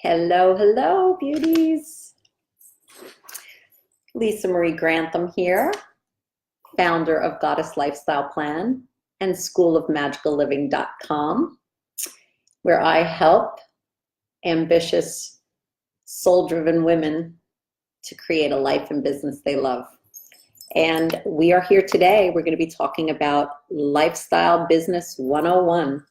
Hello, hello, beauties. Lisa Marie Grantham here, founder of Goddess Lifestyle Plan and schoolofmagicalliving.com, where I help ambitious, soul-driven women to create a life and business they love. And we are here today. We're going to be talking about Lifestyle Business 101.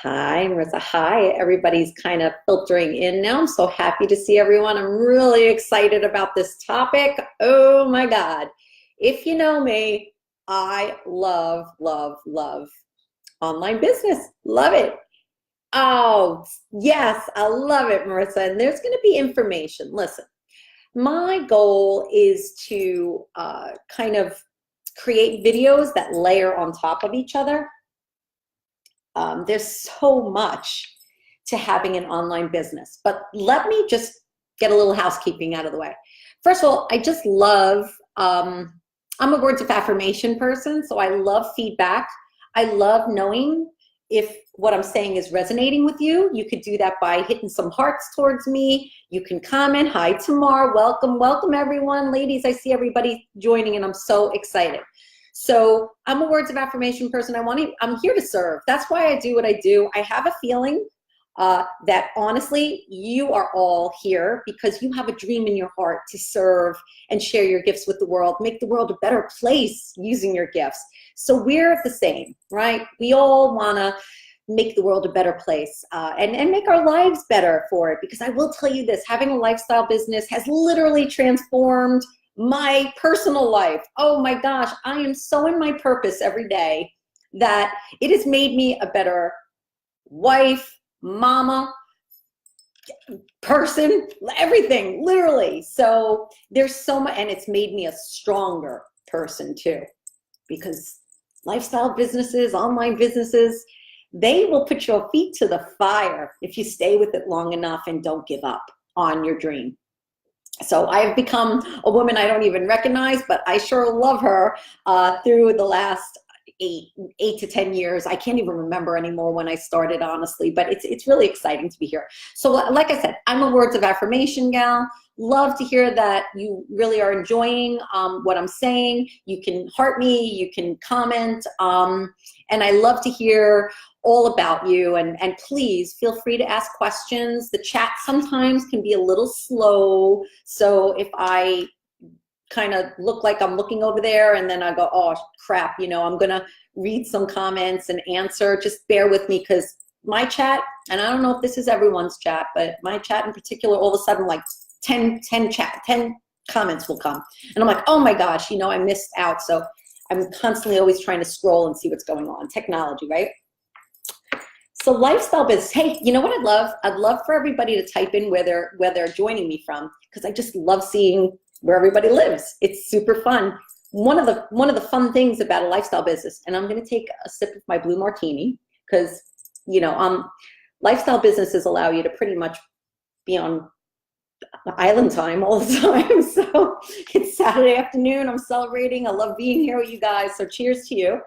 Hi, Marissa. Hi, everybody's kind of filtering in now. I'm so happy to see everyone. I'm really excited about this topic. Oh my God. If you know me, I love, love, love online business. Love it. Oh, yes, I love it, Marissa. And there's going to be information. Listen, my goal is to kind of create videos that layer on top of each other. There's so much to having an online business, but let me just get a little housekeeping out of the way. First of all, I just love, I'm a words of affirmation person, so I love feedback. I love knowing if what I'm saying is resonating with you. You could do that by hitting some hearts towards me. You can comment. Hi, Tamar. Welcome, welcome everyone. Ladies, I see everybody joining and I'm so excited. So I'm a words of affirmation person. I'm here to serve. That's why I do what I do. I have a feeling that honestly, you are all here because you have a dream in your heart to serve and share your gifts with the world, make the world a better place using your gifts. So we're the same, right? We all want to make the world a better place and make our lives better for it. Because I will tell you this, having a lifestyle business has literally transformed my personal life. Oh my gosh, I am so in my purpose every day that it has made me a better wife, mama, person, everything, literally. So there's so much, and it's made me a stronger person too, because lifestyle businesses, online businesses, they will put your feet to the fire if you stay with it long enough and don't give up on your dream. So I've become a woman I don't even recognize, but I sure love her through the last eight to 10 years. I can't even remember anymore when I started, honestly, but it's really exciting to be here. So like I said, I'm a words of affirmation gal. Love to hear that you really are enjoying what I'm saying. You can heart me, you can comment, and I love to hear all about you, and please feel free to ask questions. The chat sometimes can be a little slow, so if I kind of look like I'm looking over there and then I go, oh crap, you know, I'm gonna read some comments and answer, just bear with me, because my chat, and I don't know if this is everyone's chat, but my chat in particular, all of a sudden like 10 comments will come, and I'm like, oh my gosh, you know, I missed out. So I'm constantly always trying to scroll and see what's going on. Technology, right? So lifestyle business, hey, you know what I'd love? I'd love for everybody to type in where they're joining me from, because I just love seeing where everybody lives. It's super fun. One of the fun things about a lifestyle business, and I'm gonna take a sip of my blue martini, because you know, lifestyle businesses allow you to pretty much be on island time all the time. So it's Saturday afternoon, I'm celebrating. I love being here with you guys. So cheers to you.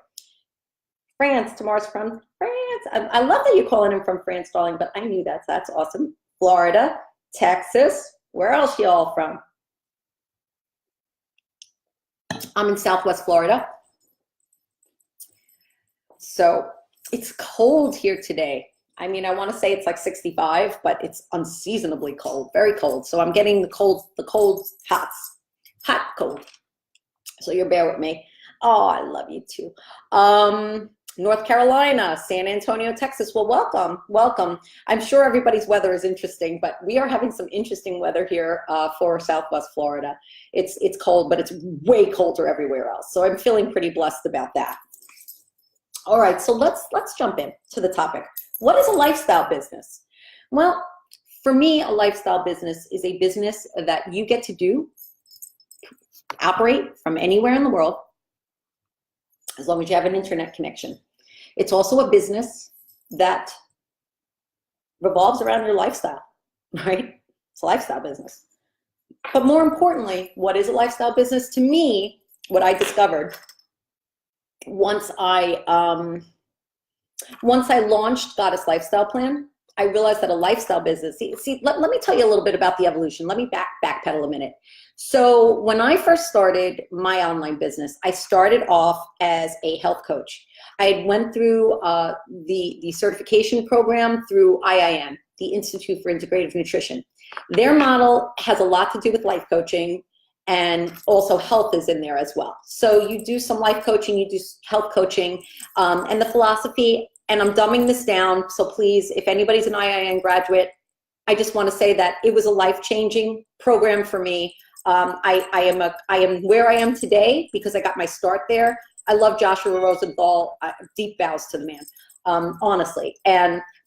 France, Tamar's from France. I love that you're calling him from France, darling, but I knew that. So that's awesome. Florida, Texas, where else y'all from? I'm in Southwest Florida. So it's cold here today. I mean, I want to say it's like 65, but it's unseasonably cold, very cold. So I'm getting the cold hots, hot cold. So you'll bear with me. Oh, I love you too. North Carolina, San Antonio, Texas. Well, welcome, welcome. I'm sure everybody's weather is interesting, but we are having some interesting weather here for Southwest Florida. It's cold, but it's way colder everywhere else. So I'm feeling pretty blessed about that. All right, so let's jump in to the topic. What is a lifestyle business? Well, for me, a lifestyle business is a business that you get to operate from anywhere in the world, as long as you have an internet connection. It's also a business that revolves around your lifestyle, right? It's a lifestyle business. But more importantly, what is a lifestyle business? To me, what I discovered once I launched Goddess Lifestyle Plan, I realized that a lifestyle business, let me tell you a little bit about the evolution. Let me backpedal a minute. So when I first started my online business, I started off as a health coach. I went through the certification program through IIN, the Institute for Integrative Nutrition. Their model has a lot to do with life coaching, and also health is in there as well. So you do some life coaching, you do health coaching, and the philosophy, and I'm dumbing this down, so please, if anybody's an IIN graduate, I just want to say that it was a life-changing program for me. I am where I am today because I got my start there. I love Joshua Rosenthal, deep bows to the man, honestly.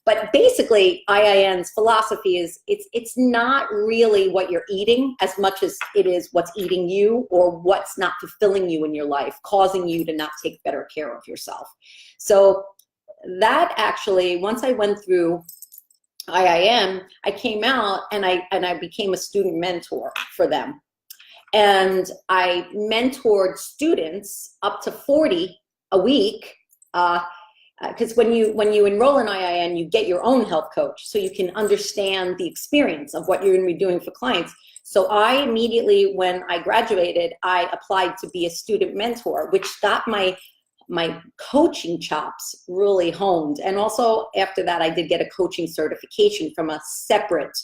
But basically, IIN's philosophy is it's not really what you're eating as much as it is what's eating you or what's not fulfilling you in your life, causing you to not take better care of yourself. So that actually, once I went through IIN, I came out and I became a student mentor for them. And I mentored students up to 40 a week, because when you enroll in IIN, you get your own health coach, so you can understand the experience of what you're going to be doing for clients. So I immediately, when I graduated, I applied to be a student mentor, which got my coaching chops really honed. And also after that, I did get a coaching certification from a separate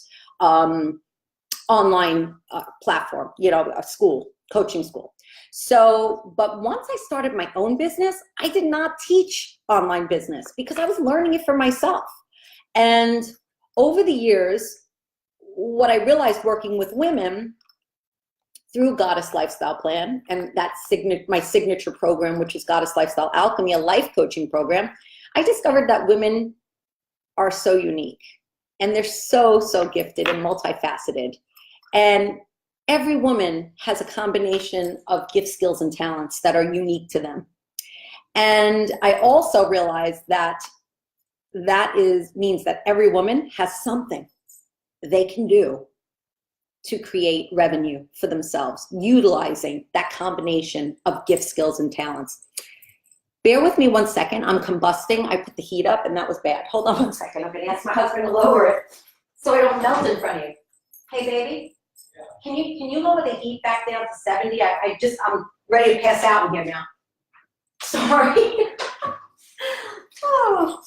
online platform, a school, coaching school. So, but once I started my own business, I did not teach online business because I was learning it for myself. And over the years, what I realized working with women through Goddess Lifestyle Plan, and that's my signature program, which is Goddess Lifestyle Alchemy, a life coaching program, I discovered that women are so unique and they're so gifted and multifaceted. And every woman has a combination of gift, skills, and talents that are unique to them. And I also realized that means that every woman has something they can do to create revenue for themselves, utilizing that combination of gift, skills, and talents. Bear with me 1 second. I'm combusting. I put the heat up, and that was bad. Hold on 1 second. I'm going to ask my husband to lower it so I don't melt in front of you. Hey, baby, can you lower the heat back down to 70? I'm ready to pass out in here now. Sorry. Oh.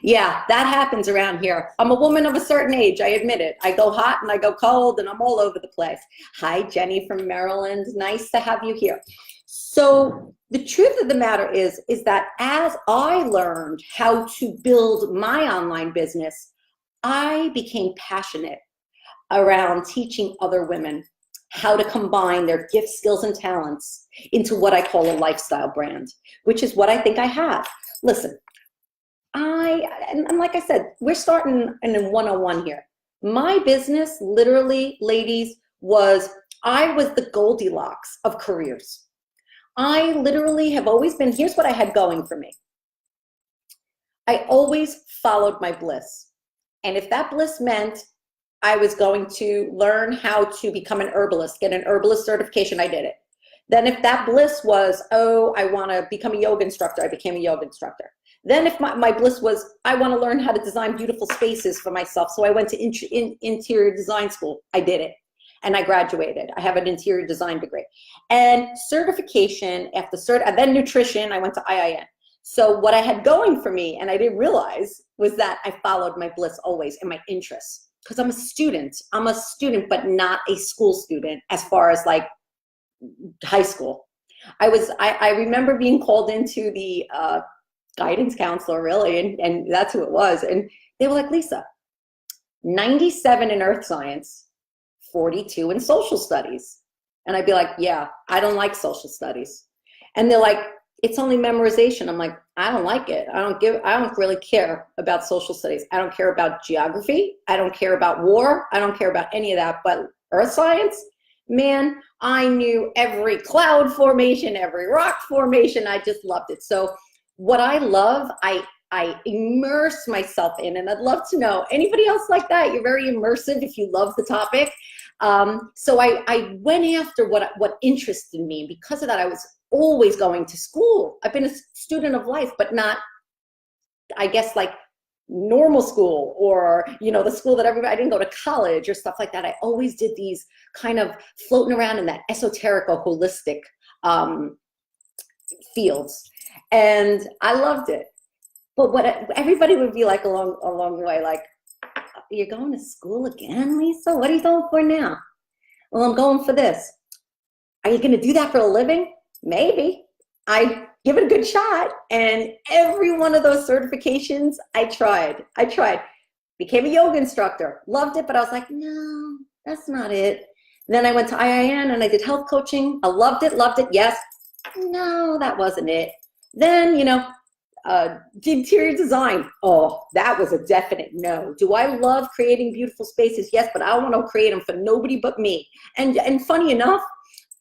Yeah, that happens around here. I'm a woman of a certain age, I admit it. I go hot and I go cold and I'm all over the place. Hi, Jenny from Maryland. Nice to have you here. So the truth of the matter is that as I learned how to build my online business, I became passionate around teaching other women how to combine their gifts, skills, and talents into what I call a lifestyle brand, which is what I think I have. Listen, and like I said, we're starting in a 101 here. My business, literally, ladies, I was the Goldilocks of careers. I literally have always been, here's what I had going for me. I always followed my bliss. And if that bliss meant I was going to learn how to become an herbalist, get an herbalist certification, I did it. Then if that bliss was, oh, I want to become a yoga instructor, I became a yoga instructor. Then if my bliss was, I want to learn how to design beautiful spaces for myself, so I went to interior design school, I did it. And I graduated. I have an interior design degree. And certification, then nutrition, I went to IIN. So what I had going for me, and I didn't realize, was that I followed my bliss always and my interests. Because I'm a student, but not a school student as far as like high school. I remember being called into the guidance counselor, really, and that's who it was. And they were like, Lisa, 97 in earth science, 42 in social studies. And I'd be like, yeah, I don't like social studies. And they're like, it's only memorization. I'm like, I don't like it. I don't really care about social studies. I don't care about geography. I don't care about war. I don't care about any of that. But earth science, man, I knew every cloud formation, every rock formation. I just loved it. So what I love, I immerse myself in, and I'd love to know, anybody else like that? You're very immersive if you love the topic. So I went after what interested me. Because of that, I was always going to school. I've been a student of life, but not, I guess, like normal school, or, the school that everybody, I didn't go to college or stuff like that. I always did these kind of floating around in that esoteric or holistic fields. And I loved it. But what everybody would be like along the way, like, you're going to school again, Lisa? What are you going for now? Well, I'm going for this. Are you going to do that for a living? Maybe. I give it a good shot. And every one of those certifications, I tried. Became a yoga instructor. Loved it, but I was like, no, that's not it. And then I went to IIN and I did health coaching. I loved it. Yes. No, that wasn't it. Then, did interior design. Oh, that was a definite no. Do I love creating beautiful spaces? Yes, but I want to create them for nobody but me. And funny enough,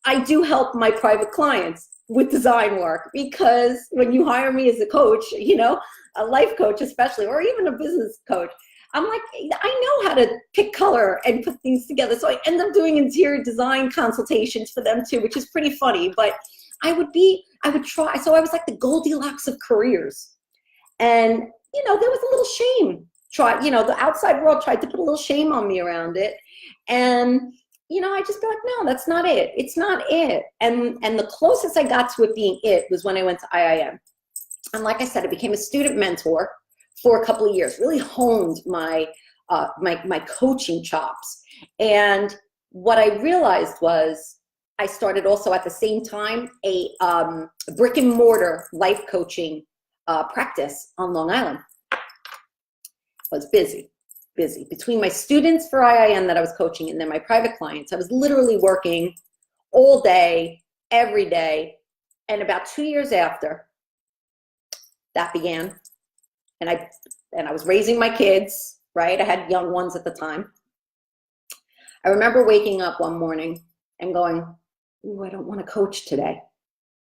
I do help my private clients with design work, because when you hire me as a coach, a life coach especially, or even a business coach, I'm like, I know how to pick color and put things together. So I end up doing interior design consultations for them too, which is pretty funny. But I would try. So I was like the Goldilocks of careers. And, there was a little shame. The outside world tried to put a little shame on me around it. And, I just be like, no, that's not it. It's not it. And the closest I got to it being it was when I went to IIM. And like I said, I became a student mentor for a couple of years, really honed my coaching chops. And what I realized was, I started also at the same time a brick and mortar life coaching practice on Long Island. I was busy. Between my students for IIN that I was coaching and then my private clients, I was literally working all day, every day. And about 2 years after that began, and I was raising my kids, right? I had young ones at the time. I remember waking up one morning and going, ooh, I don't want to coach today.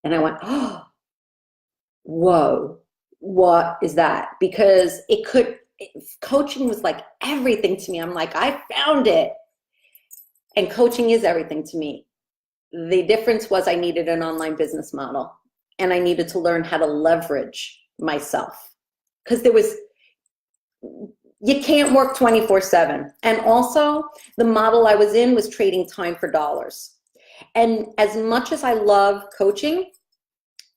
And I went, oh, whoa, what is that? Because coaching was like everything to me. I'm like, I found it. And coaching is everything to me. The difference was I needed an online business model, and I needed to learn how to leverage myself, because you can't work 24/7. And also the model I was in was trading time for dollars. And as much as I love coaching,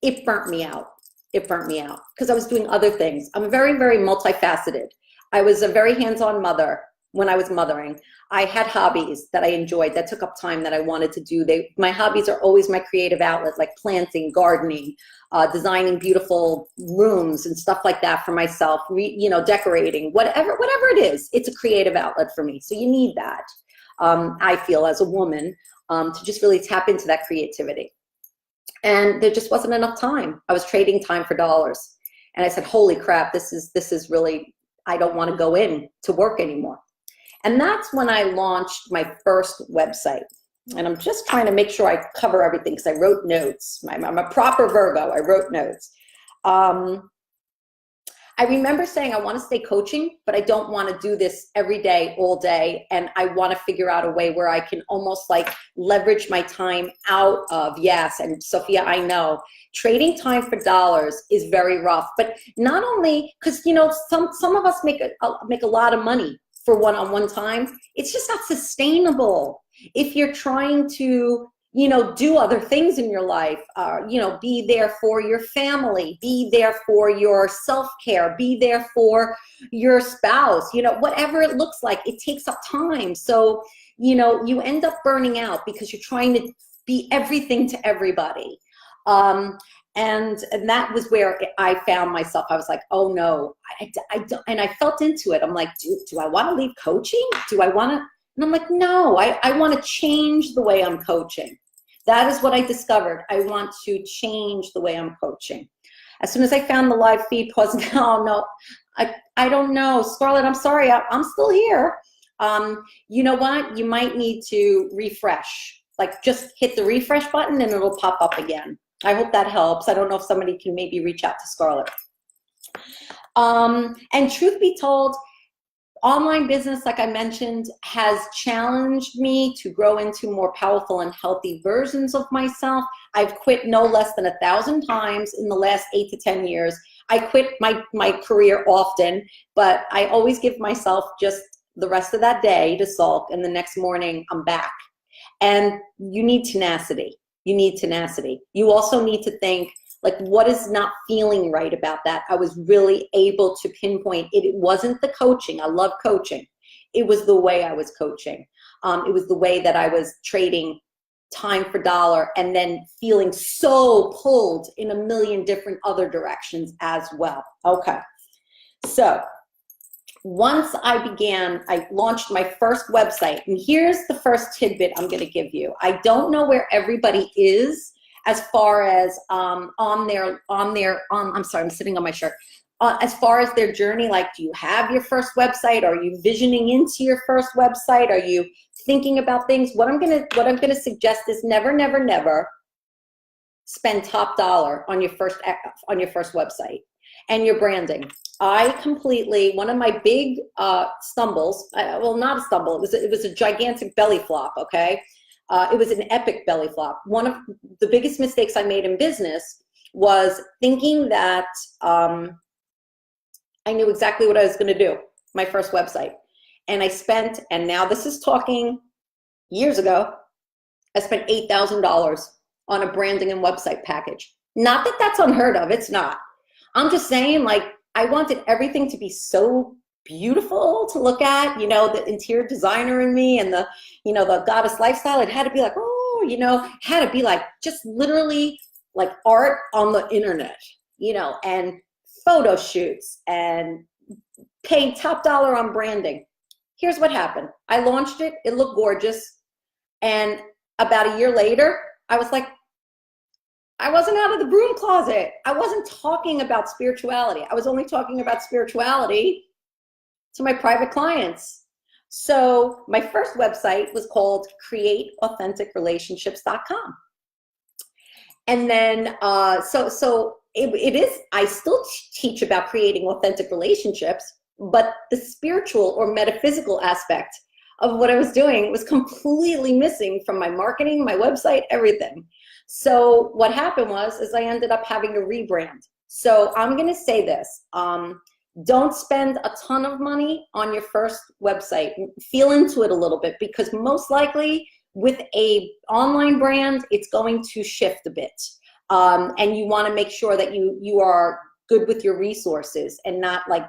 it burnt me out. Because I was doing other things. I'm very, very multifaceted. I was a very hands-on mother when I was mothering. I had hobbies that I enjoyed that took up time that I wanted to do. My hobbies are always my creative outlet, like planting, gardening, designing beautiful rooms and stuff like that for myself, decorating, whatever it is. It's a creative outlet for me. So you need that, I feel, as a woman, to just really tap into that creativity. And there just wasn't enough time. I was trading time for dollars. And I said, holy crap, this is really, I don't want to go in to work anymore. And that's when I launched my first website. And I'm just trying to make sure I cover everything, because I wrote notes. I'm a proper Virgo. I wrote notes. I remember saying I want to stay coaching, but I don't want to do this every day, all day. And I want to figure out a way where I can almost like leverage my time out of, yes. And Sophia, I know trading time for dollars is very rough, but not only because, some of us make a lot of money for one-on-one time. It's just not sustainable. If you're trying to, do other things in your life, be there for your family, be there for your self-care, be there for your spouse, whatever it looks like, it takes up time. So, you end up burning out because you're trying to be everything to everybody. And that was where I found myself. I was like, oh no, I don't, and I felt into it. I'm like, do I want to leave coaching? Do I want to? And I'm like, no, I want to change the way I'm coaching. That is what I discovered. I want to change the way I'm coaching. As soon as I found the live feed, no, I don't know. Scarlett, I'm sorry, I'm still here. You know what? You might need to refresh. Like, just hit the refresh button and it'll pop up again. I hope that helps. I don't know if somebody can maybe reach out to Scarlett. And truth be told, online business, like I mentioned, has challenged me to grow into more powerful and healthy versions of myself. I've quit no less than 1,000 times in the last 8 to 10 years. I quit my career often, but I always give myself just the rest of that day to sulk, and the next morning I'm back. And you need tenacity. You need tenacity. You also need to think, like, what is not feeling right about that? I was really able to pinpoint it. It wasn't the coaching. I love coaching. It was the way I was coaching. It was the way that I was trading time for dollar, and then feeling so pulled in a million different other directions as well. Okay. So once I launched my first website, and here's the first tidbit I'm going to give you. I don't know where everybody is as far as I'm sorry, I'm sitting on my shirt. As far as their journey, like, do you have your first website? Are you visioning into your first website? Are you thinking about things? What I'm gonna suggest is never spend top dollar on your first website and your branding. One of my big stumbles, well, not a stumble, it was a gigantic belly flop, okay? It was an epic belly flop. One of the biggest mistakes I made in business was thinking that I knew exactly what I was gonna do, my first website. And and now this is talking years ago, I spent $8,000 on a branding and website package. Not that that's unheard of, it's not. I'm just saying, like, I wanted everything to be so beautiful to look at, you know, the interior designer in me and the goddess lifestyle. It had to be like, oh, it had to be like just literally like art on the internet, and photo shoots and paying top dollar on branding. Here's what happened. I launched it. It looked gorgeous. And about a year later, I was like, I wasn't out of the broom closet. I wasn't talking about spirituality. I was only talking about spirituality to my private clients. So my first website was called createauthenticrelationships.com. And then, it is, I still teach about creating authentic relationships, but the spiritual or metaphysical aspect of what I was doing was completely missing from my marketing, my website, everything. So what happened is I ended up having to rebrand. So I'm going to say this, don't spend a ton of money on your first website. Feel into it a little bit, because most likely with a online brand, it's going to shift a bit. And you want to make sure that you are good with your resources and not like,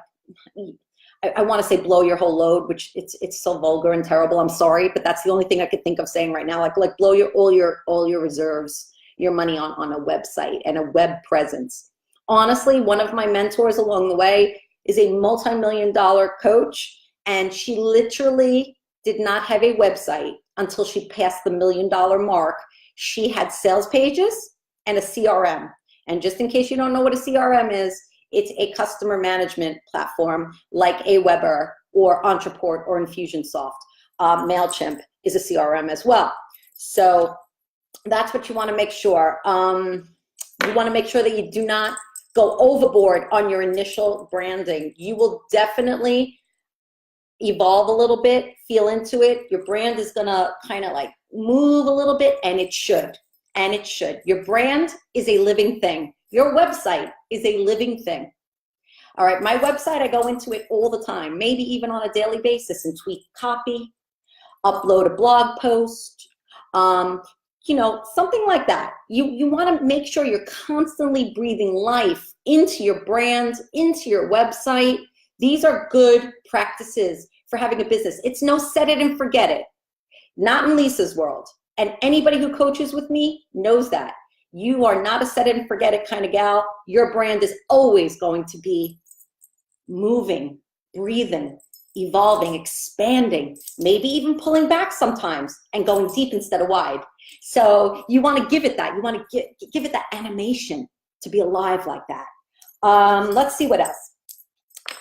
I want to say blow your whole load, which it's so vulgar and terrible. I'm sorry, but that's the only thing I could think of saying right now. Like blow all your reserves, your money on a website and a web presence. Honestly, one of my mentors along the way is a multi-million-dollar coach, and she literally did not have a website until she passed the $1 million mark. She had sales pages and a CRM. And just in case you don't know what a CRM is, it's a customer management platform like Aweber or Entreport or Infusionsoft. MailChimp is a CRM as well. So that's what you want to make sure. You want to make sure that you do not go overboard on your initial branding. You will definitely evolve a little bit, feel into it. Your brand is going to kind of like move a little bit, and it should. And it should. Your brand is a living thing. Your website is a living thing. All right, my website, I go into it all the time, maybe even on a daily basis, and tweak copy, upload a blog post, something like that. You want to make sure you're constantly breathing life into your brand, into your website. These are good practices for having a business. It's no set it and forget it. Not in Lisa's world. And anybody who coaches with me knows that. You are not a set it and forget it kind of gal. Your brand is always going to be moving, breathing, evolving, expanding, maybe even pulling back sometimes and going deep instead of wide. So you want to give it that. You want to give it that animation to be alive like that. Let's see what else.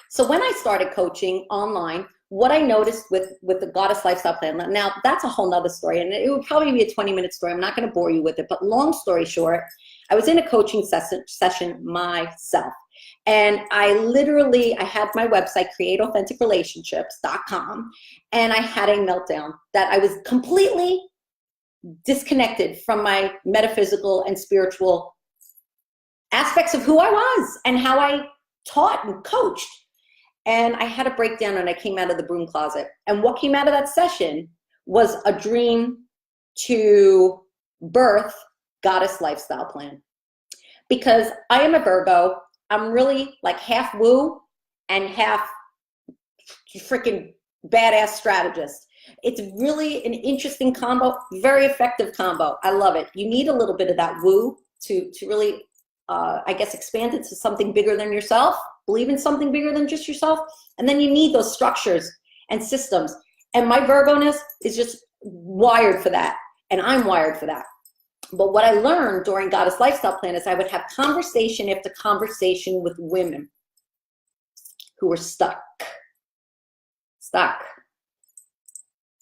So when I started coaching online, what I noticed with the Goddess Lifestyle Plan, now that's a whole nother story, and it would probably be a 20-minute story. I'm not going to bore you with it, but long story short, I was in a coaching session myself. And I had my website, createauthenticrelationships.com, and I had a meltdown that I was completely disconnected from my metaphysical and spiritual aspects of who I was and how I taught and coached. And I had a breakdown and I came out of the broom closet. And what came out of that session was a dream to birth Goddess Lifestyle Plan. Because I am a Virgo, I'm really like half woo and half freaking badass strategist. It's really an interesting combo, very effective combo. I love it. You need a little bit of that woo to really, I guess, expand it to something bigger than yourself, believe in something bigger than just yourself. And then you need those structures and systems. And my Virgo-ness is just wired for that. And I'm wired for that. But what I learned during Goddess Lifestyle Plan is I would have conversation after conversation with women who were stuck.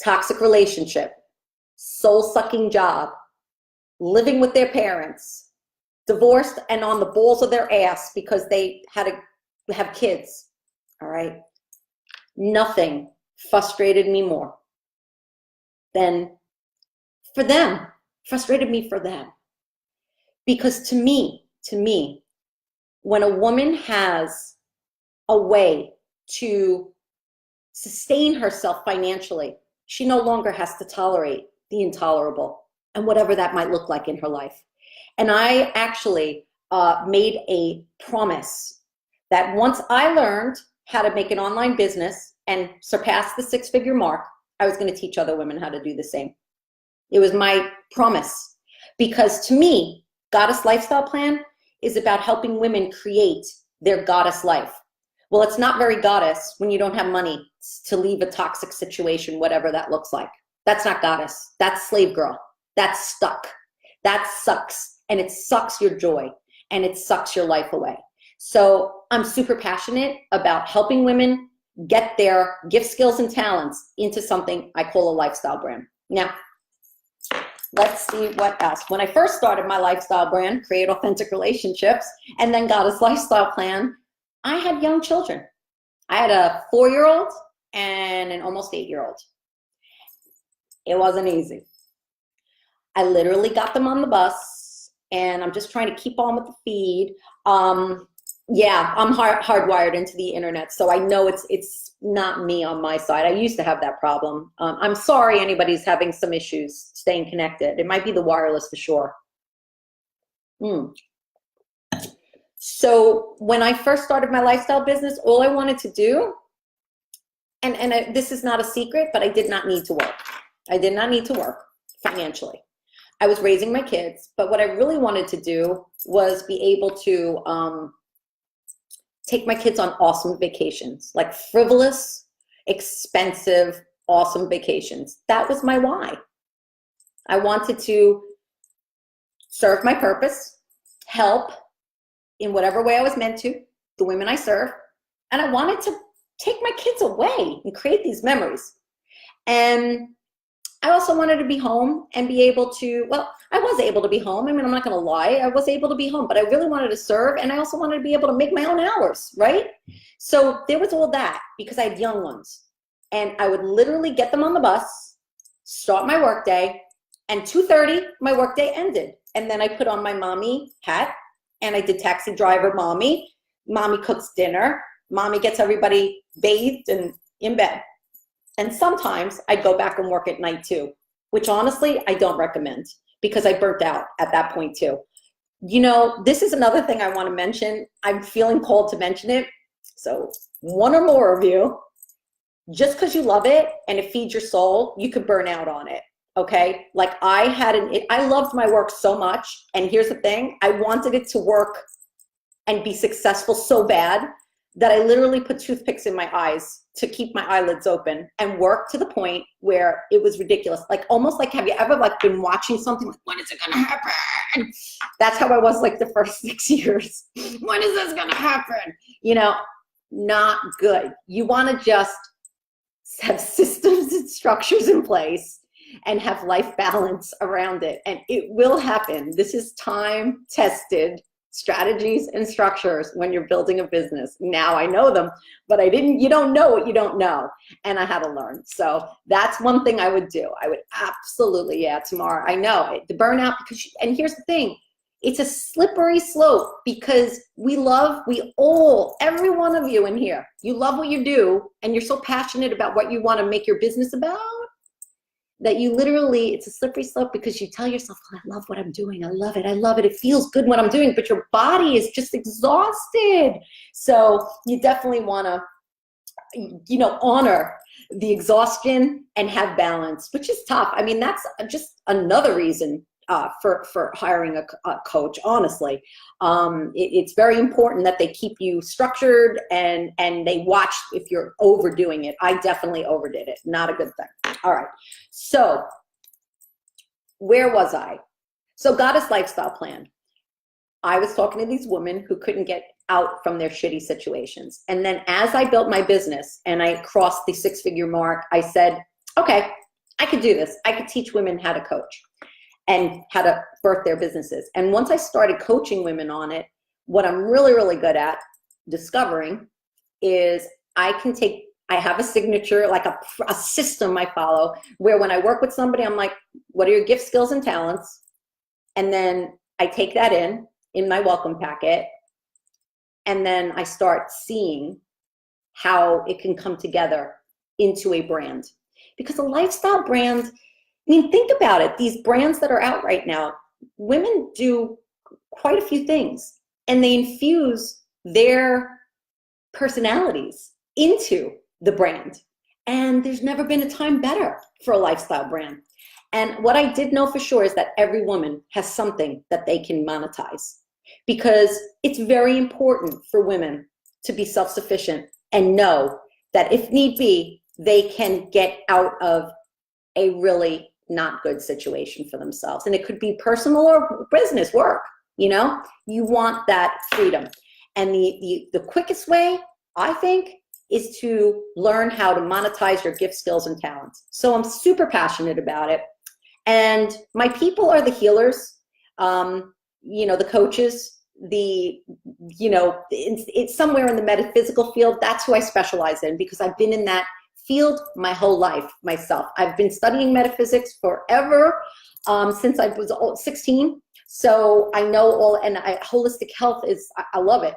Toxic relationship, soul-sucking job, living with their parents, divorced and on the balls of their ass because they had to have kids, all right? Nothing frustrated me more than for them, frustrated me for them. Because to me, when a woman has a way to sustain herself financially, she no longer has to tolerate the intolerable and whatever that might look like in her life. And I actually made a promise that once I learned how to make an online business and surpass the six-figure mark, I was going to teach other women how to do the same. It was my promise, because to me, Goddess Lifestyle Plan is about helping women create their goddess life. Well, it's not very goddess when you don't have money to leave a toxic situation, whatever that looks like. That's not goddess. That's slave girl. That's stuck. That sucks. And it sucks your joy and it sucks your life away. So I'm super passionate about helping women get their gift, skills, and talents into something I call a lifestyle brand. Now, let's see what else. When I first started my lifestyle brand, Create Authentic Relationships, and then Goddess Lifestyle Plan, I had young children. I had a 4-year-old and an almost 8-year-old. It wasn't easy. I literally got them on the bus and I'm just trying to keep on with the feed. Yeah, I'm hardwired into the internet, so I know it's not me on my side. I used to have that problem. I'm sorry anybody's having some issues staying connected. It might be the wireless for sure. So when I first started my lifestyle business, all I wanted to do, and this is not a secret, but I did not need to work. I did not need to work financially. I was raising my kids, but what I really wanted to do was be able to take my kids on awesome vacations, like frivolous, expensive, awesome vacations. That was my why. I wanted to serve my purpose, help in whatever way I was meant to, the women I serve, and I wanted to take my kids away and create these memories. And I also wanted to be home and be able to, well, I was able to be home. I mean, I'm not going to lie. I was able to be home, but I really wanted to serve. And I also wanted to be able to make my own hours, right? So there was all that because I had young ones. And I would literally get them on the bus, start my workday, and 2:30, my workday ended. And then I put on my mommy hat and I did taxi driver mommy. Mommy cooks dinner. Mommy gets everybody bathed and in bed. And sometimes I'd go back and work at night too, which honestly, I don't recommend because I burnt out at that point too. You know, this is another thing I want to mention. I'm feeling called to mention it. So one or more of you, just because you love it and it feeds your soul, you could burn out on it. Okay. Like I loved my work so much. And here's the thing, I wanted it to work and be successful so bad that I literally put toothpicks in my eyes to keep my eyelids open and work to the point where it was ridiculous. Like almost like, have you ever like been watching something like, when is it gonna happen? That's how I was like the first 6 years. When is this gonna happen? You know, not good. You wanna just have systems and structures in place and have life balance around it. And it will happen. This is time-tested strategies and structures when you're building a business. Now I know them, but you don't know what you don't know. And I had to learn. So that's one thing I would do. I would absolutely, yeah, tomorrow. I know the burnout, and here's the thing, it's a slippery slope because every one of you in here, you love what you do and you're so passionate about what you want to make your business about that you literally, it's a slippery slope because you tell yourself, oh, I love what I'm doing. I love it. I love it. It feels good what I'm doing, but your body is just exhausted. So you definitely want to, honor the exhaustion and have balance, which is tough. I mean, that's just another reason for hiring a coach, honestly. It's very important that they keep you structured and they watch if you're overdoing it. I definitely overdid it. Not a good thing. All right. So where was I? So Goddess Lifestyle Plan. I was talking to these women who couldn't get out from their shitty situations. And then as I built my business and I crossed the 6-figure mark, I said, okay, I could do this. I could teach women how to coach and how to birth their businesses. And once I started coaching women on it, what I'm really, really good at discovering is I have a signature, like a system I follow, where when I work with somebody, I'm like, what are your gifts, skills, and talents? And then I take that in my welcome packet, and then I start seeing how it can come together into a brand. Because a lifestyle brand, I mean, think about it. These brands that are out right now, women do quite a few things, and they infuse their personalities into the brand. And there's never been a time better for a lifestyle brand. And what I did know for sure is that every woman has something that they can monetize, because it's very important for women to be self-sufficient and know that if need be, they can get out of a really not good situation for themselves. And it could be personal or business work, you want that freedom. And the quickest way, I think, is to learn how to monetize your gifts, skills, and talents. So I'm super passionate about it. And my people are the healers, the coaches, it's somewhere in the metaphysical field. That's who I specialize in, because I've been in that field my whole life myself. I've been studying metaphysics forever, since I was 16. So I know holistic health I love it.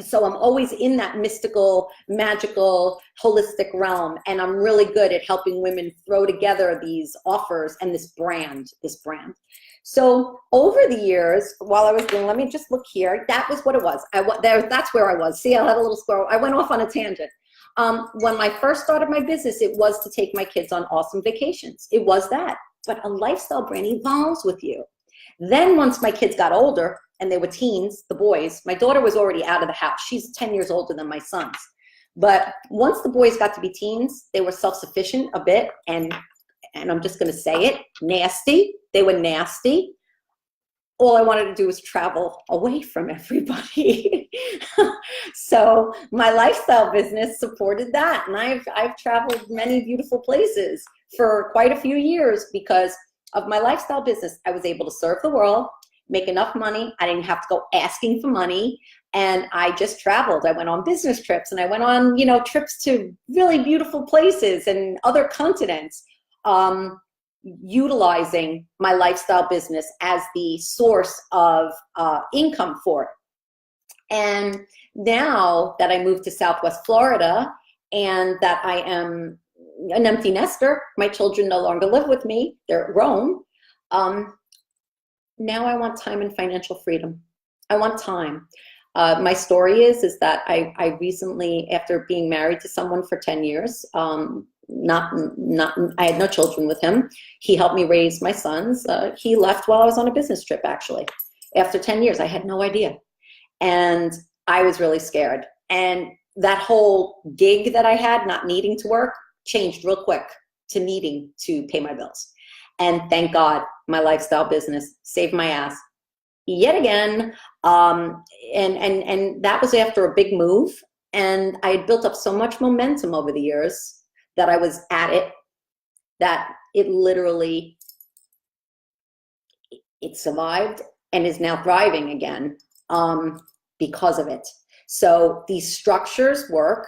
So I'm always in that mystical, magical, holistic realm. And I'm really good at helping women throw together these offers and this brand. So over the years, while I was doing, let me just look here. That was what it was. That's where I was. See, I had a little scroll. I went off on a tangent. When I first started my business, it was to take my kids on awesome vacations. It was that. But a lifestyle brand evolves with you. Then once my kids got older and they were teens, the boys, my daughter was already out of the house. She's 10 years older than my sons. But once the boys got to be teens, they were self-sufficient a bit. And I'm just going to say it, nasty. They were nasty. All I wanted to do was travel away from everybody. So my lifestyle business supported that. And I've traveled many beautiful places for quite a few years because of my lifestyle business. I was able to serve the world, make enough money. I didn't have to go asking for money. And I just traveled. I went on business trips and I went on, trips to really beautiful places and other continents, utilizing my lifestyle business as the source of income for it. And now that I moved to Southwest Florida and that I am an empty nester, my children no longer live with me, they're at Rome. Now I want time and financial freedom. I want time. My story is that I recently, after being married to someone for 10 years, I had no children with him. He helped me raise my sons. He left while I was on a business trip, actually. After 10 years, I had no idea. And I was really scared. And that whole gig that I had, not needing to work, changed real quick to needing to pay my bills. And thank God my lifestyle business saved my ass yet again. And that was after a big move. And I had built up so much momentum over the years that I was at it, that it literally, it survived and is now thriving again because of it. So these structures work.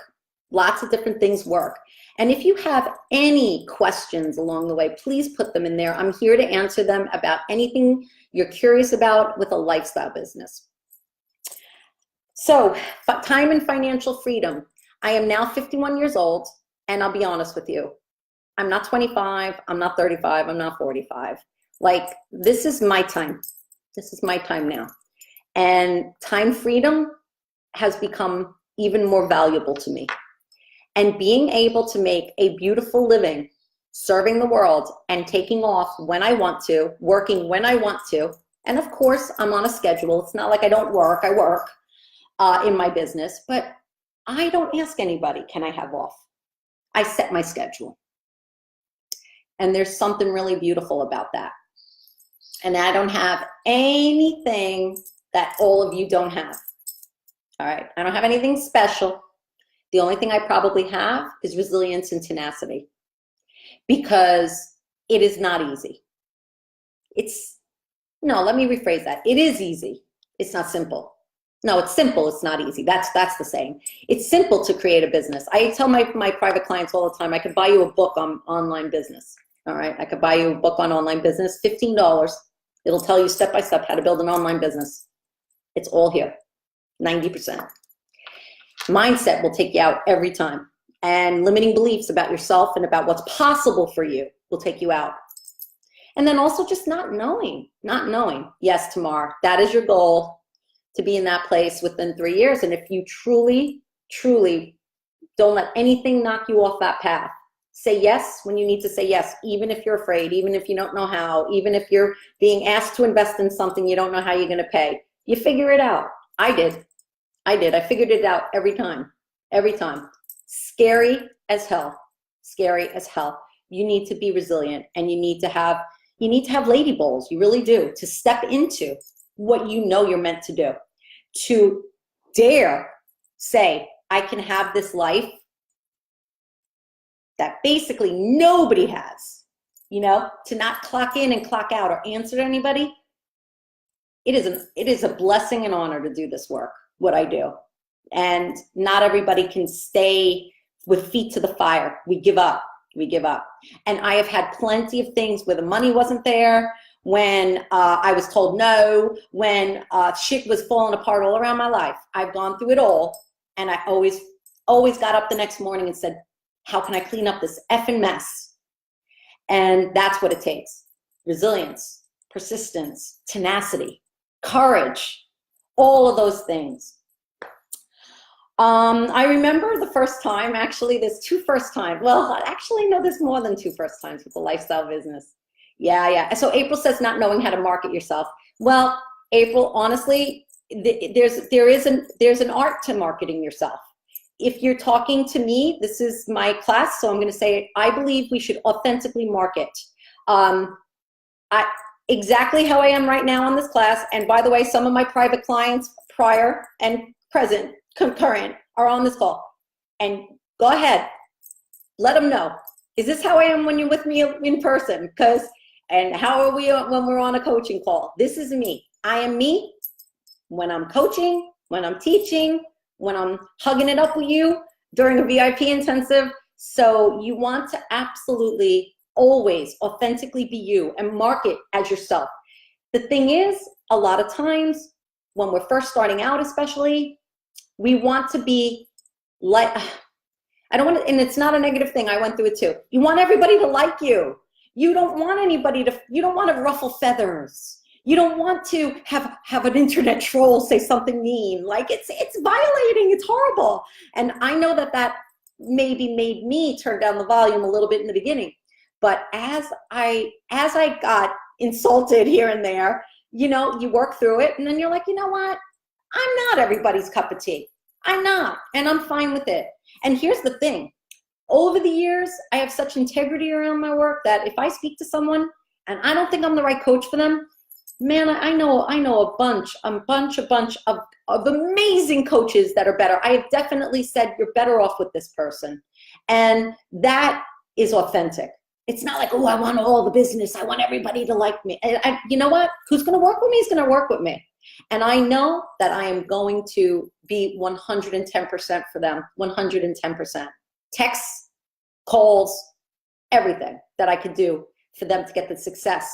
Lots of different things work. And if you have any questions along the way, please put them in there. I'm here to answer them about anything you're curious about with a lifestyle business. So, time and financial freedom. I am now 51 years old, and I'll be honest with you. I'm not 25, I'm not 35, I'm not 45. Like, this is my time. This is my time now. And time freedom has become even more valuable to me. And being able to make a beautiful living, serving the world and taking off when I want to, working when I want to. And of course, I'm on a schedule. It's not like I don't work, I work in my business, but I don't ask anybody, can I have off? I set my schedule. And there's something really beautiful about that. And I don't have anything that all of you don't have. All right, I don't have anything special. The only thing I probably have is resilience and tenacity, because it is not easy. No, let me rephrase that. It is easy. It's not simple. No, it's simple. It's not easy. That's the saying. It's simple to create a business. I tell my private clients all the time, I could buy you a book on online business. All right, I could buy you a book on online business, $15. It'll tell you step by step how to build an online business. It's all here, 90%. Mindset will take you out every time. And limiting beliefs about yourself and about what's possible for you will take you out. And then also just not knowing. Yes, Tamar, that is your goal, to be in that place within 3 years. And if you truly, truly don't let anything knock you off that path, say yes when you need to say yes, even if you're afraid, even if you don't know how, even if you're being asked to invest in something you don't know how you're going to pay. You figure it out. I did. I figured it out every time. Scary as hell. You need to be resilient, and you need to have lady balls. You really do, to step into what you know you're meant to do. To dare say, I can have this life that basically nobody has, to not clock in and clock out or answer to anybody. It is a blessing and honor to do this work, what I do. And not everybody can stay with feet to the fire. We give up. And I have had plenty of things where the money wasn't there, when I was told no, when shit was falling apart all around my life. I've gone through it all, and I always got up the next morning and said, how can I clean up this effing mess? And that's what it takes. Resilience, persistence, tenacity, courage, all of those things. I remember the first time, actually, there's two first times. Well, actually, no, there's more than two first times with the lifestyle business. Yeah. So April says not knowing how to market yourself. Well, April, honestly, there's an art to marketing yourself. If you're talking to me, this is my class, so I'm going to say I believe we should authentically market. Exactly how I am right now on this class, and by the way, some of my private clients, prior and present, concurrent, are on this call. And go ahead, let them know. Is this how I am when you're with me in person? And how are we when we're on a coaching call? This is me. I am me when I'm coaching, when I'm teaching, when I'm hugging it up with you during a VIP intensive. So you want to absolutely always authentically be you and market as yourself. The thing is, a lot of times when we're first starting out, especially, we want to be like, I don't want to, and it's not a negative thing. I went through it too. You want everybody to like you. You don't want you don't want to ruffle feathers. You don't want to have an internet troll say something mean. Like, it's violating, it's horrible. And I know that maybe made me turn down the volume a little bit in the beginning. But as I got insulted here and there, you work through it, and then you're like, you know what? I'm not everybody's cup of tea. I'm not, and I'm fine with it. And here's the thing. Over the years, I have such integrity around my work that if I speak to someone and I don't think I'm the right coach for them, man, I know a bunch of amazing coaches that are better. I have definitely said, you're better off with this person. And that is authentic. It's not like, oh, I want all the business. I want everybody to like me. And you know what? Who's going to work with me is going to work with me. And I know that I am going to be 110% for them, 110%. Texts, calls, everything that I could do for them to get the success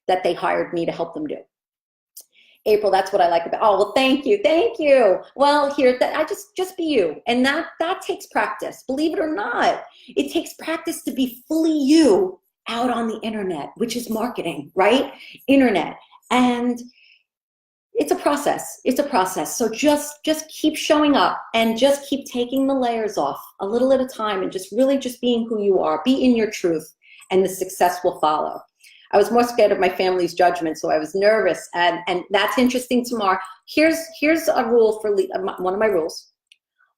that they hired me to help them do. April, that's what I like about, oh, well, thank you, thank you. Well, here, I just be you. And that takes practice, believe it or not. It takes practice to be fully you out on the internet, which is marketing, right? Internet. And it's a process. It's a process. So just keep showing up and just keep taking the layers off a little at a time and just really just being who you are. Be in your truth and the success will follow. I was more scared of my family's judgment, so I was nervous. And that's interesting, Tamar. Here's a rule for one of my rules.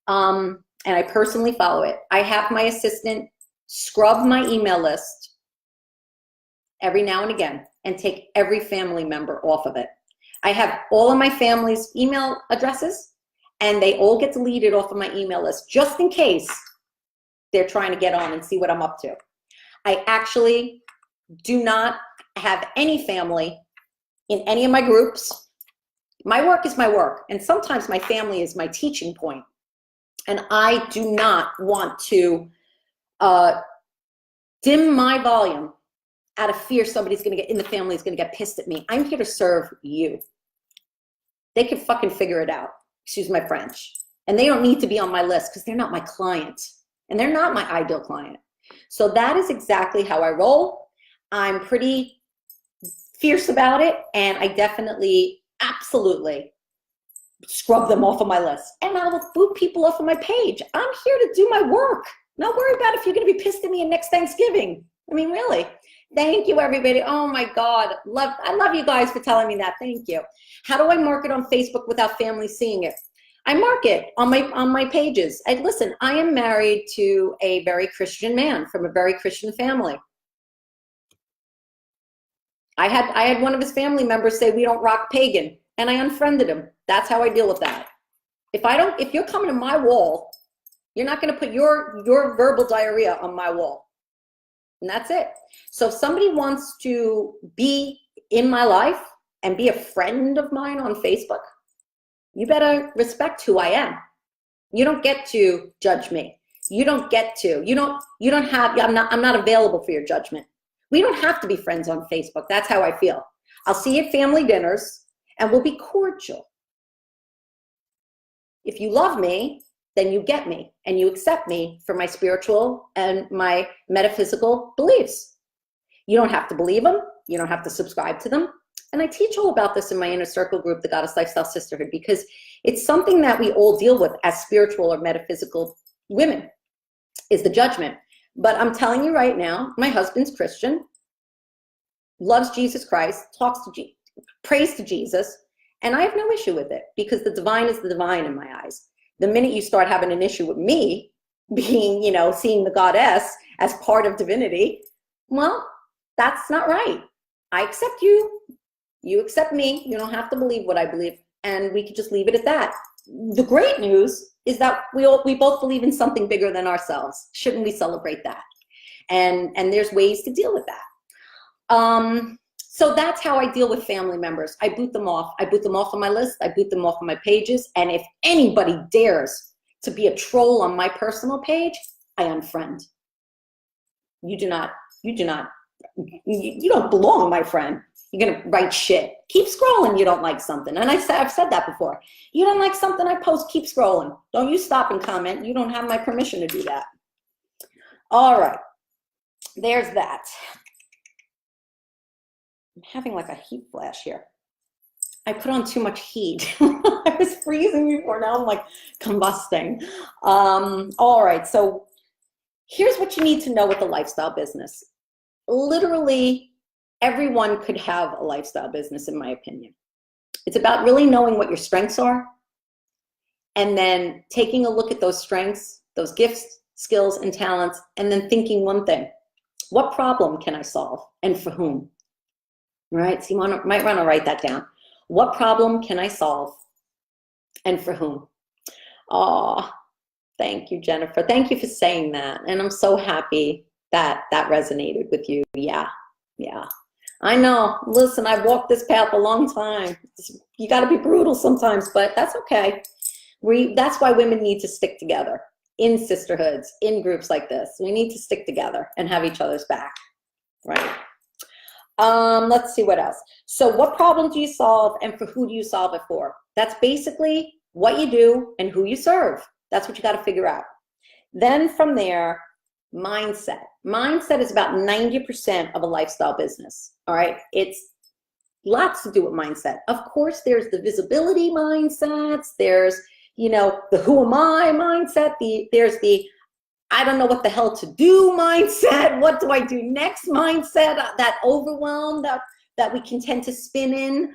And I personally follow it. I have my assistant scrub my email list every now and again and take every family member off of it. I have all of my family's email addresses and they all get deleted off of my email list just in case they're trying to get on and see what I'm up to. I actually do not have any family in any of my groups. My work is my work, and sometimes my family is my teaching point. And I do not want to dim my volume out of fear somebody's gonna get in the family is gonna get pissed at me. I'm here to serve you. They can fucking figure it out, excuse my French. And they don't need to be on my list because they're not my client and they're not my ideal client. So that is exactly how I roll. I'm pretty fierce about it, and I definitely, absolutely scrub them off of my list. And I will boot people off of my page. I'm here to do my work. Not worry about if you're gonna be pissed at me next Thanksgiving. I mean, really. Thank you, everybody. Oh my God, I love you guys for telling me that. Thank you. How do I market on Facebook without family seeing it? I market on my pages. Listen, I am married to a very Christian man from a very Christian family. I had one of his family members say we don't rock pagan, and I unfriended him. That's how I deal with that. If you're coming to my wall, you're not going to put your verbal diarrhea on my wall. And that's it. So if somebody wants to be in my life and be a friend of mine on Facebook, you better respect who I am. You don't get to judge me. You don't get to. You don't have. I'm not available for your judgment. We don't have to be friends on Facebook. That's how I feel. I'll see you at family dinners and we'll be cordial. If you love me, then you get me and you accept me for my spiritual and my metaphysical beliefs. You don't have to believe them. You don't have to subscribe to them. And I teach all about this in my inner circle group, the Goddess Lifestyle Sisterhood, because it's something that we all deal with as spiritual or metaphysical women, is the judgment. But I'm telling you right now, my husband's Christian, loves Jesus Christ, prays to Jesus, and I have no issue with it because the divine is the divine in my eyes. The minute you start having an issue with me being, seeing the goddess as part of divinity, well, that's not right. I accept you. You accept me. You don't have to believe what I believe. And we could just leave it at that. The great news is that we both believe in something bigger than ourselves. Shouldn't we celebrate that? And there's ways to deal with that. So that's how I deal with family members. I boot them off. I boot them off of my list. I boot them off of my pages. And if anybody dares to be a troll on my personal page, I unfriend. You don't belong, my friend. You're gonna write shit. Keep scrolling. You don't like something. And I've said that before. You don't like something I post, keep scrolling. Don't you stop and comment. You don't have my permission to do that. All right, there's that. I'm having like a heat flash here. I put on too much heat. I was freezing before, now I'm like combusting. All right, so here's what you need to know with the lifestyle business. Literally, everyone could have a lifestyle business, in my opinion. It's about really knowing what your strengths are and then taking a look at those strengths, those gifts, skills, and talents, and then thinking one thing: what problem can I solve and for whom? Right? So you might want to write that down. What problem can I solve and for whom? Oh, thank you, Jennifer. Thank you for saying that. And I'm so happy that that resonated with you. Yeah. I know. Listen, I've walked this path a long time. You got to be brutal sometimes, but that's okay. That's why women need to stick together in sisterhoods, in groups like this. We need to stick together and have each other's back, right? Let's see what else. So what problem do you solve and for who do you solve it for? That's basically what you do and who you serve. That's what you got to figure out. Then from there, mindset. Mindset is about 90% of a lifestyle business. All right. It's lots to do with mindset. Of course, there's the visibility mindsets. There's, the who am I mindset. There's the I don't know what the hell to do mindset. What do I do next mindset? That overwhelm that we can tend to spin in.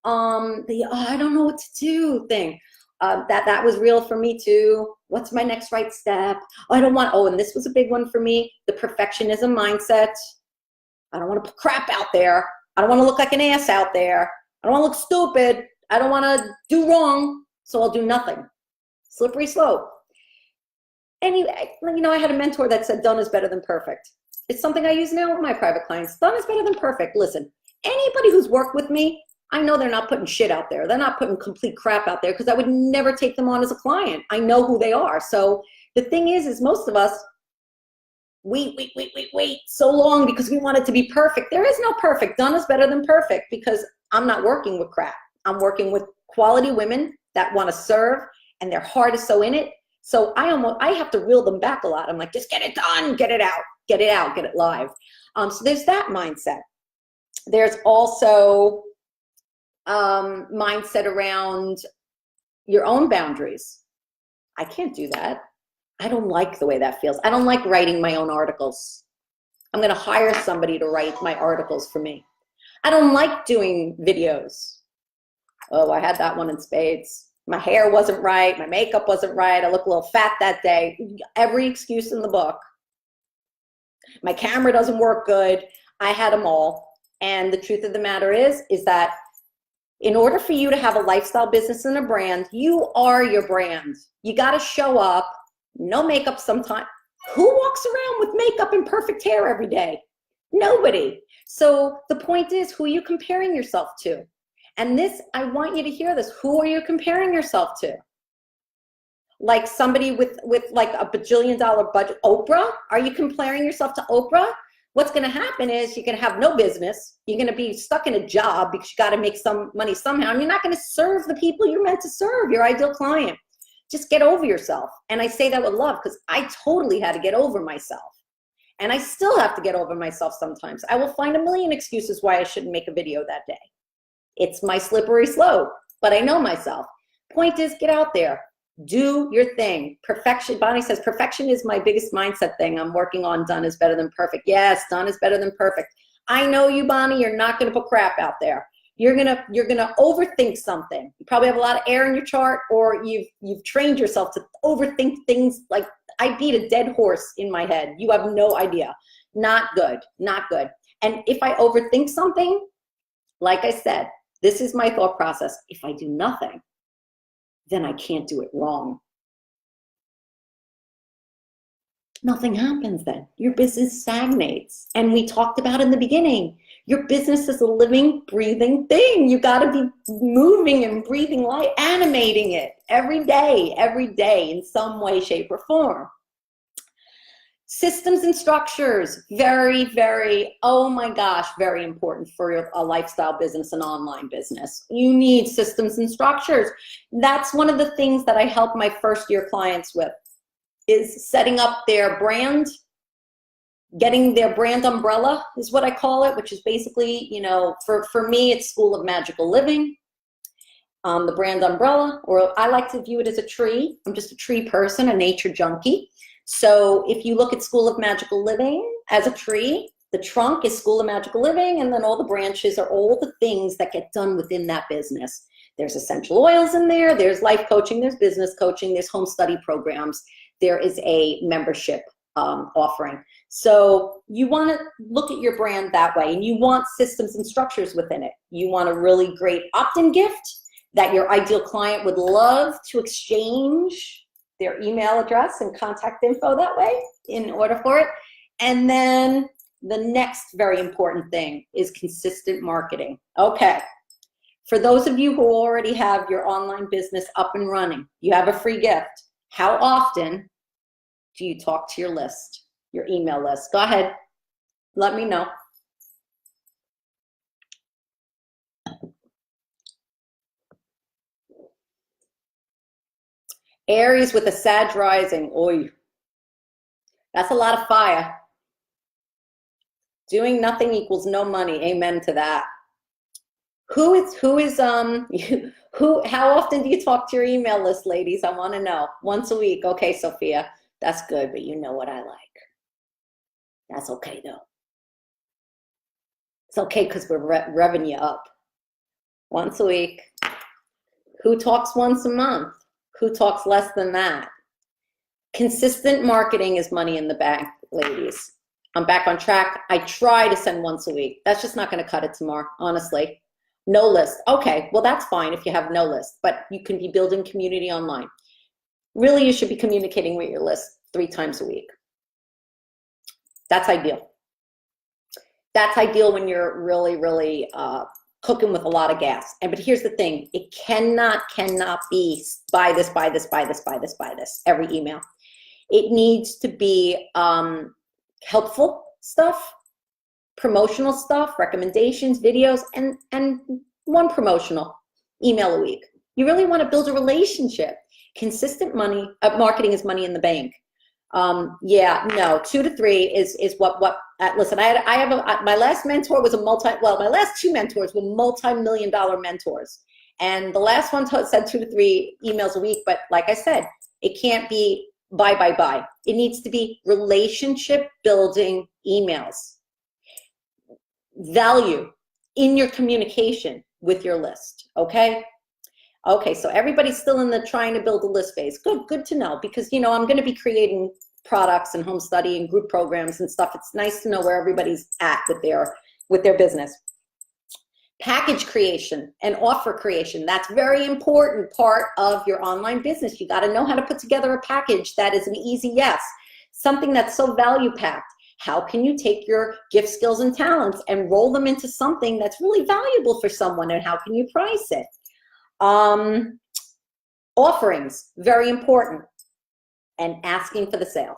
I don't know what to do thing. That was real for me too. What's my next right step? And this was a big one for me, the perfectionism mindset. I don't want to put crap out there. I don't want to look like an ass out there. I don't want to look stupid. I don't want to do wrong, so I'll do nothing. Slippery slope. Anyway, I had a mentor that said done is better than perfect. It's something I use now with my private clients. Done is better than perfect. Listen, anybody who's worked with me, I know they're not putting shit out there. They're not putting complete crap out there because I would never take them on as a client. I know who they are. So the thing is most of us, we wait so long because we want it to be perfect. There is no perfect. Done is better than perfect because I'm not working with crap. I'm working with quality women that want to serve and their heart is so in it. So I have to reel them back a lot. I'm like, just get it done, get it out, get it live. So there's that mindset. There's also mindset around your own boundaries. I can't do that. I don't like the way that feels. I don't like writing my own articles. I'm going to hire somebody to write my articles for me. I don't like doing videos. Oh, I had that one in spades. My hair wasn't right. My makeup wasn't right. I looked a little fat that day. Every excuse in the book. My camera doesn't work good. I had them all. And the truth of the matter is that in order for you to have a lifestyle business and a brand, you are your brand. You got to show up. No makeup sometimes. Who walks around with makeup and perfect hair every day? Nobody. So the point is, who are you comparing yourself to? And this, I want you to hear this. Who are you comparing yourself to? Like somebody with like a bajillion-dollar budget. Oprah? Are you comparing yourself to Oprah? What's going to happen is you're going to have no business. You're going to be stuck in a job because you got to make some money somehow. And you're not going to serve the people you're meant to serve, your ideal client. Just get over yourself. And I say that with love because I totally had to get over myself. And I still have to get over myself sometimes. I will find a million excuses why I shouldn't make a video that day. It's my slippery slope, but I know myself. Point is, get out there. Do your thing. Perfection, Bonnie says, perfection is my biggest mindset thing I'm working on. Done is better than perfect. Yes, done is better than perfect. I know you, Bonnie, you're not going to put crap out there. You're gonna overthink something. You probably have a lot of air in your chart, or you've trained yourself to overthink things. Like I beat a dead horse in my head. You have no idea. Not good, not good. And if I overthink something, like I said, this is my thought process. If I do nothing, then I can't do it wrong. Nothing happens then. Your business stagnates. And we talked about in the beginning, your business is a living, breathing thing. You got to be moving and breathing life, animating it every day in some way, shape, or form. Systems and structures, very, very, oh my gosh, very important for a lifestyle business, an online business. You need systems and structures. That's one of the things that I help my first year clients with, is setting up their brand, getting their brand umbrella is what I call it, which is basically, for me, it's School of Magical Living. The brand umbrella, or I like to view it as a tree. I'm just a tree person, a nature junkie. So if you look at School of Magical Living as a tree, the trunk is School of Magical Living, and then all the branches are all the things that get done within that business. There's essential oils in there, there's life coaching, there's business coaching, there's home study programs, there is a membership offering. So you want to look at your brand that way, and you want systems and structures within it. You want a really great opt-in gift that your ideal client would love to exchange their email address and contact info that way in order for it. And then the next very important thing is consistent marketing. Okay, for those of you who already have your online business up and running, you have a free gift. How often do you talk to your list, your email list? Go ahead, let me know. Aries with a Sag rising. Oy. That's a lot of fire. Doing nothing equals no money. Amen to that. How often do you talk to your email list, ladies? I want to know. Once a week. Okay, Sophia. That's good, but you know what I like. That's okay though. It's okay because we're revving you up. Once a week. Who talks once a month? Who talks less than that? Consistent marketing is money in the bank, ladies. I'm back on track. I try to send once a week. That's just not going to cut it tomorrow, honestly. No list. Okay, well, that's fine if you have no list, but you can be building community online. Really, you should be communicating with your list 3 times a week. That's ideal. That's ideal when you're really, really cooking with a lot of gas. But here's the thing. It cannot be buy this, buy this, buy this, buy this, buy this, every email. It needs to be helpful stuff, promotional stuff, recommendations, videos, and 1 promotional email a week. You really want to build a relationship. Consistent money, marketing is money in the bank. Yeah, no, 2 to 3 is what, listen, my last mentor was my last 2 mentors were multi-million-dollar mentors. And the last one said 2 to 3 emails a week, but like I said, it can't be buy. It needs to be relationship building emails. Value in your communication with your list, okay? Okay, so everybody's still in the trying to build a list phase. Good to know, because I'm going to be creating products and home study and group programs and stuff. It's nice to know where everybody's at with their business. Package creation and offer creation. That's very important part of your online business. You got to know how to put together a package that is an easy yes, something that's so value packed. How can you take your gift, skills, and talents and roll them into something that's really valuable for someone, and how can you price it? Offerings, very important, and asking for the sale.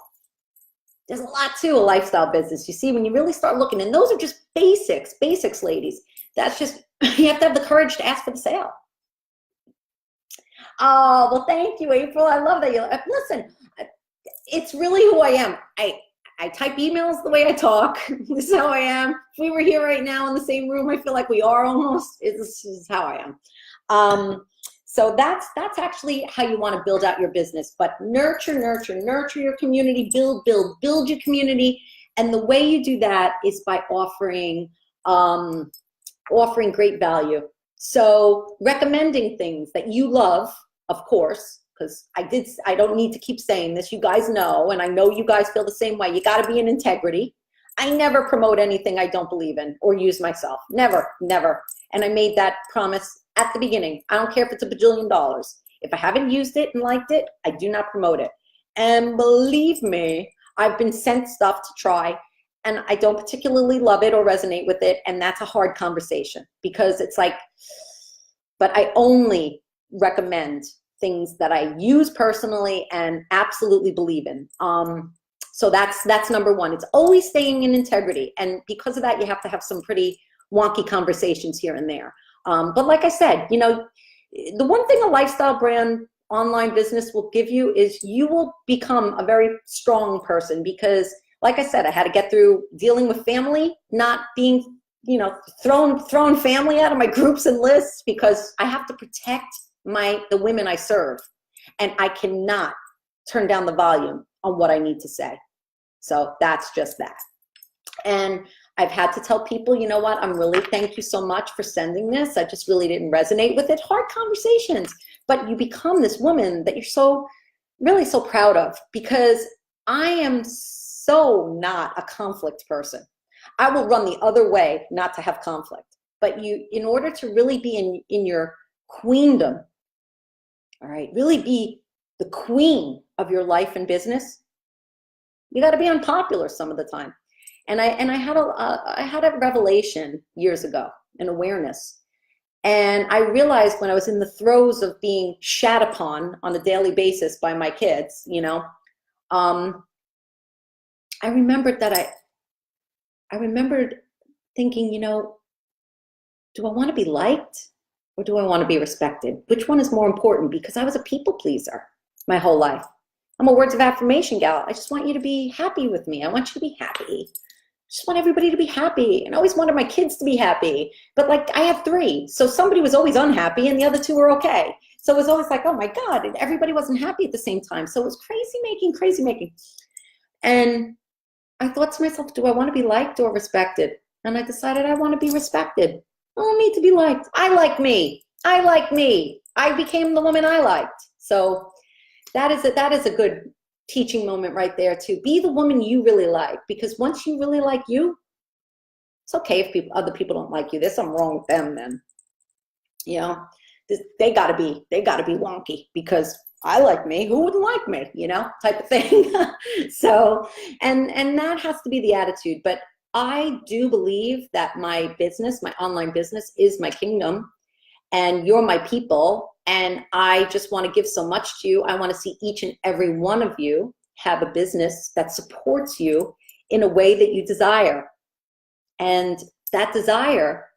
There's a lot to a lifestyle business. You see, when you really start looking, and those are just basics, ladies. That's just, you have to have the courage to ask for the sale. Oh, well, thank you, April. I love that. Listen, it's really who I am. I type emails the way I talk. This is how I am. If we were here right now in the same room, I feel like we are almost. This is how I am. So that's actually how you want to build out your business. But nurture your community. Build your community. And the way you do that is by offering great value. So recommending things that you love, of course, because I don't need to keep saying this. You guys know, and I know you guys feel the same way. You got to be in integrity. I never promote anything I don't believe in or use myself. Never. And I made that promise at the beginning. I don't care if it's $1 bajillion. If I haven't used it and liked it, I do not promote it. And believe me, I've been sent stuff to try, and I don't particularly love it or resonate with it, and that's a hard conversation, because it's like, but I only recommend things that I use personally and absolutely believe in. So that's number 1. It's always staying in integrity, and because of that, you have to have some pretty wonky conversations here and there. But like I said, the one thing a lifestyle brand online business will give you is you will become a very strong person, because like I said, I had to get through dealing with family, not being, throwing family out of my groups and lists, because I have to protect the women I serve, and I cannot turn down the volume on what I need to say. So that's just that. And I've had to tell people, you know what, thank you so much for sending this. I just really didn't resonate with it. Hard conversations, but you become this woman that you're really so proud of, because I am so not a conflict person. I will run the other way not to have conflict. But in order to really be in your queendom, all right, really be the queen of your life and business, you got to be unpopular some of the time. And I had a revelation years ago, an awareness. And I realized when I was in the throes of being shat upon on a daily basis by my kids, I remembered that I remembered thinking, do I want to be liked or do I want to be respected? Which one is more important? Because I was a people pleaser. my whole life. I'm a words of affirmation gal. I just want you to be happy with me. I want you to be happy. I just want everybody to be happy. And I always wanted my kids to be happy. But like, I have 3. So somebody was always unhappy and the other 2 were okay. So it was always like, oh my God, and everybody wasn't happy at the same time. So it was crazy making. And I thought to myself, do I want to be liked or respected? And I decided I want to be respected. I don't need to be liked. I like me. I like me. I became the woman I liked. So that is a good teaching moment right there, to be the woman you really like, because once you really like you, it's okay if other people don't like you. There's something wrong with them then. You know, they gotta be wonky because I like me. Who wouldn't like me? You know, type of thing. So, and that has to be the attitude. But I do believe that my business, my online business, is my kingdom, and you're my people. And I just want to give so much to you. I want to see each and every one of you have a business that supports you in a way that you desire. And that desire,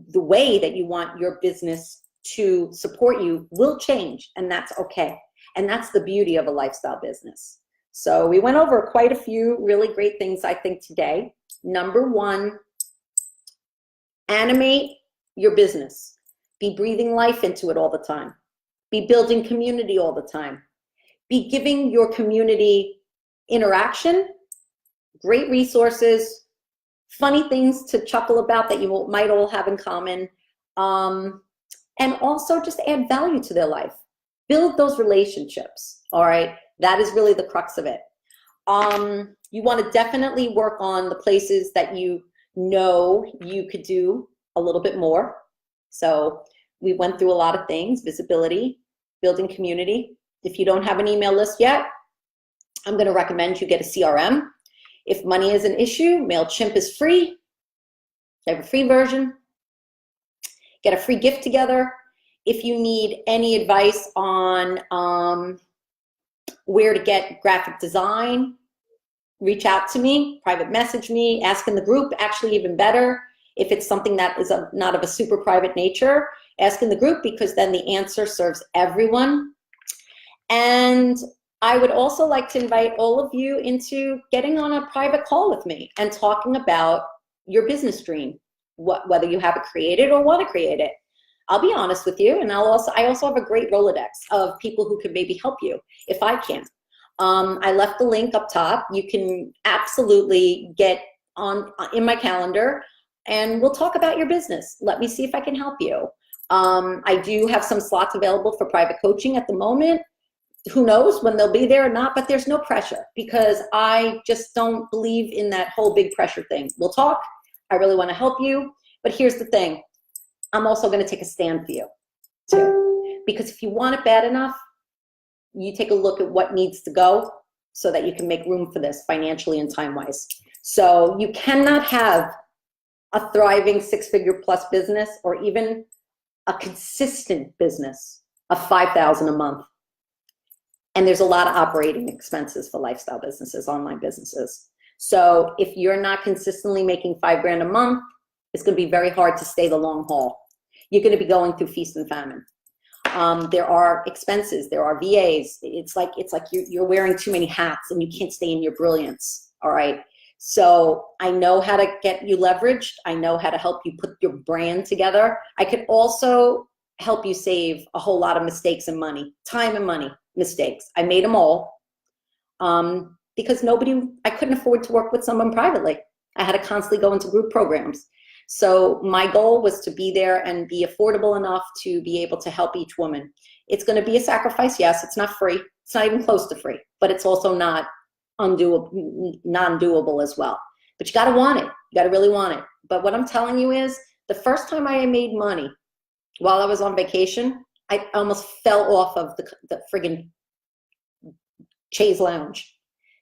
the way that you want your business to support you, will change, and that's okay. And that's the beauty of a lifestyle business. So we went over quite a few really great things, I think, today. Number 1, animate your business. Be breathing life into it all the time. Be building community all the time. Be giving your community interaction, great resources, funny things to chuckle about that you might all have in common, and also just add value to their life. Build those relationships, all right? That is really the crux of it. You want to definitely work on the places that you know you could do a little bit more. So we went through a lot of things: visibility, building community. If you don't have an email list yet, I'm going to recommend you get a CRM. If money is an issue, MailChimp is free. They have a free version. Get a free gift together. If you need any advice on where to get graphic design, reach out to me, private message me, ask in the group, actually even better. If it's something that is not of a super private nature, ask in the group, because then the answer serves everyone. And I would also like to invite all of you into getting on a private call with me and talking about your business dream, whether you have it created or want to create it. I'll be honest with you, and I also have a great Rolodex of people who could maybe help you if I can. I left the link up top. You can absolutely get on in my calendar, and we'll talk about your business. Let me see if I can help you. I do have some slots available for private coaching at the moment. Who knows when they'll be there or not, but there's no pressure, because I just don't believe in that whole big pressure thing. We'll talk. I really want to help you. But here's the thing. I'm also going to take a stand for you too, because if you want it bad enough, you take a look at what needs to go so that you can make room for this financially and time-wise. So you cannot have a thriving 6-figure plus business, or even a consistent business of $5,000 a month. And there's a lot of operating expenses for lifestyle businesses, online businesses. So if you're not consistently making $5,000 a month, it's going to be very hard to stay the long haul. You're going to be going through feast and famine. There are expenses. There are VAs. It's like you're wearing too many hats and you can't stay in your brilliance. All right. So I know how to get you leveraged. I know how to help you put your brand together. I could also help you save a whole lot of mistakes and money, time and money mistakes. I made them all because I couldn't afford to work with someone privately. I had to constantly go into group programs. So my goal was to be there and be affordable enough to be able to help each woman. It's going to be a sacrifice. Yes, it's not free. It's not even close to free, but it's also not non-doable as well. But you got to want it. You got to really want it. But what I'm telling you is, the first time I made money while I was on vacation, I almost fell off of the friggin' chaise lounge.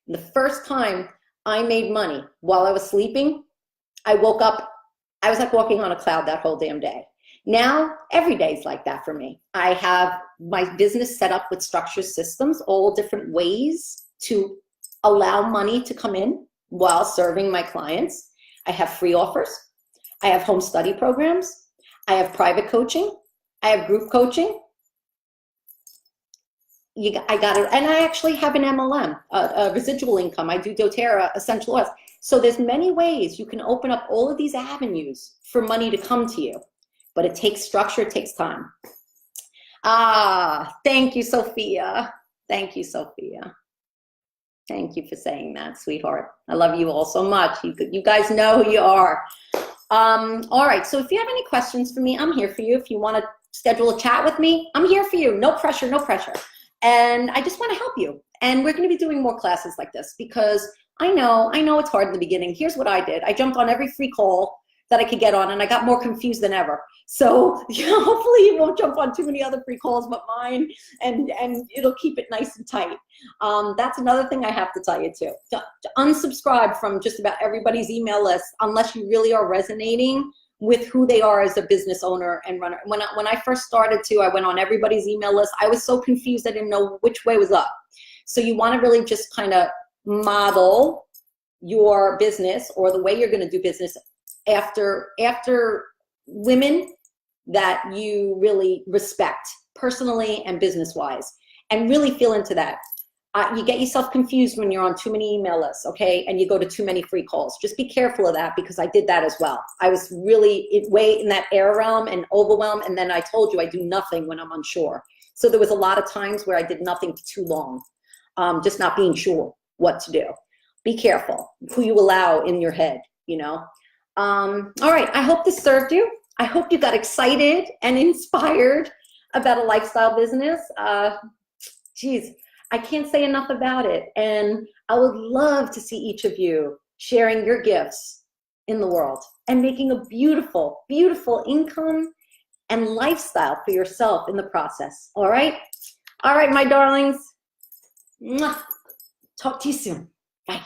The first time I made money while I was sleeping, I woke up, I was like walking on a cloud that whole damn day. Now, every day is like that for me. I have my business set up with structures, systems, all different ways to allow money to come in while serving my clients. I have free offers. I have home study programs. I have private coaching. I have group coaching. I got it. And I actually have an MLM, a residual income. I do doTERRA, essential oils. So there's many ways you can open up all of these avenues for money to come to you, but it takes structure, it takes time. Ah, thank you, Sophia. Thank you, Sophia. Thank you for saying that, sweetheart. I love you all so much. You guys know who you are. All right, so if you have any questions for me, I'm here for you. If you want to schedule a chat with me, I'm here for you. No pressure, no pressure. And I just want to help you. And we're going to be doing more classes like this because I know it's hard in the beginning. Here's what I did. I jumped on every free call that I could get on, and I got more confused than ever. So hopefully you won't jump on too many other free calls but mine, and it'll keep it nice and tight. That's another thing I have to tell you too. To unsubscribe from just about everybody's email list unless you really are resonating with who they are as a business owner and runner. When I first started to, I went on everybody's email list. I was so confused, I didn't know which way was up. So you want to really just kind of model your business or the way you're going to do business after women that you really respect personally and business-wise, and really feel into that. You get yourself confused when you're on too many email lists, okay, and you go to too many free calls. Just be careful of that, because I did that as well. I was really way in that air realm and overwhelmed, and then I told you I do nothing when I'm unsure. So there was a lot of times where I did nothing for too long, just not being sure what to do. Be careful who you allow in your head, you know. All right, I hope this served you. I hope you got excited and inspired about a lifestyle business. Geez, I can't say enough about it. And I would love to see each of you sharing your gifts in the world and making a beautiful, beautiful income and lifestyle for yourself in the process. All right? All right, my darlings. Mwah. Talk to you soon. Bye.